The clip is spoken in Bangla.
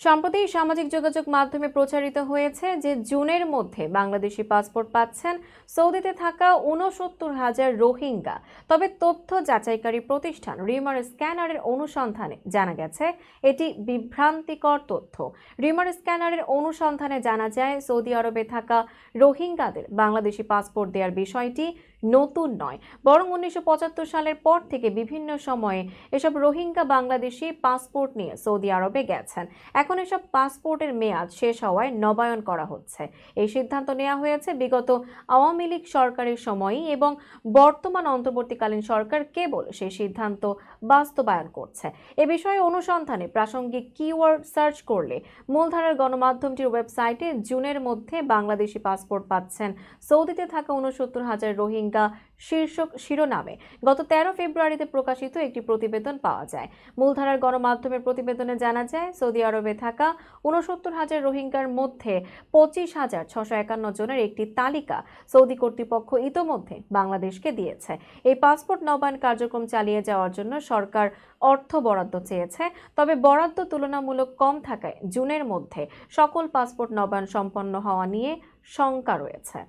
সম্প্রতি সামাজিক যোগাযোগ মাধ্যমে প্রচারিত হয়েছে যে জুনের মধ্যে বাংলাদেশি পাসপোর্ট পাচ্ছেন সৌদিতে থাকা ৬৯,০০০ রোহিঙ্গা। তবে তথ্য যাচাইকারী প্রতিষ্ঠান রিমার স্ক্যানারের অনুসন্ধানে জানা গেছে এটি বিভ্রান্তিকর তথ্য। রিমার স্ক্যানারের অনুসন্ধানে জানা যায় সৌদি আরবে থাকা রোহিঙ্গাদের বাংলাদেশি পাসপোর্ট দেওয়ার বিষয়টি নতুন নয়, বরং ১৯৭৫ সালের পর থেকে বিভিন্ন সময়ে এসব রোহিঙ্গা বাংলাদেশি পাসপোর্ট নিয়ে সৌদি আরবে গেছেন। এখন এসব পাসপোর্টের মেয়াদ শেষ হওয়ায় নবায়ন করা হচ্ছে। এই সিদ্ধান্ত নেওয়া হয়েছে বিগত আওয়ামী লীগ সরকারের সময়ই এবং বর্তমান অন্তর্বর্তীকালীন সরকার কেবল সেই সিদ্ধান্ত বাস্তবায়ন করছে। এ বিষয়ে অনুসন্ধানে প্রাসঙ্গিক কিওয়ার্ড সার্চ করলে মূলধারার গণমাধ্যমটির ওয়েবসাইটে জুনের মধ্যে বাংলাদেশি পাসপোর্ট পাচ্ছেন সৌদিতে থাকা ৬৯,০০০ রোহিঙ্গা শীর্ষক শিরোনামে গত ১৩ ফেব্রুয়ারিতে প্রকাশিত একটি প্রতিবেদন পাওয়া যায়। মূলধারার গণমাধ্যমের প্রতিবেদনে জানা যায় সৌদি আরবে থাকা ৬৯,০০০ রোহিঙ্গার মধ্যে ২৫,৬৫১ জনের একটি তালিকা সৌদি কর্তৃপক্ষ ইতোমধ্যে বাংলাদেশকে দিয়েছে। এই পাসপোর্ট নবায়ন কার্যক্রম চালিয়ে যাওয়ার জন্য সরকার অর্থ বরাদ্দ চেয়েছে, তবে বরাদ্দ তুলনামূলক কম থাকায় জুনের মধ্যে সকল পাসপোর্ট নবায়ন সম্পন্ন হওয়া নিয়ে শঙ্কা রয়েছে।